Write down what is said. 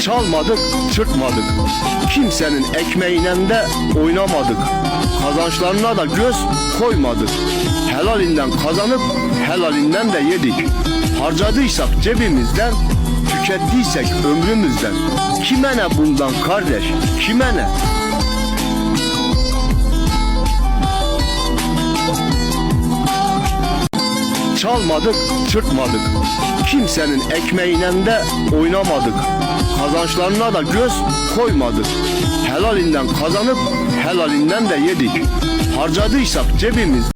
Çalmadık, çırpmadık. Kimsenin ekmeğiyle de oynamadık. Kazançlarına da göz koymadık. Helalinden kazanıp helalinden de yedik. Harcadıysak cebimizden, tükettiysek ömrümüzden. Kime ne bundan kardeş, kime ne? Çalmadık, çırpmadık. Kimsenin ekmeğiyle de oynamadık. Kazançlarına da göz koymadık. Helalinden kazanıp helalinden de yedik. Harcadıysak cebimiz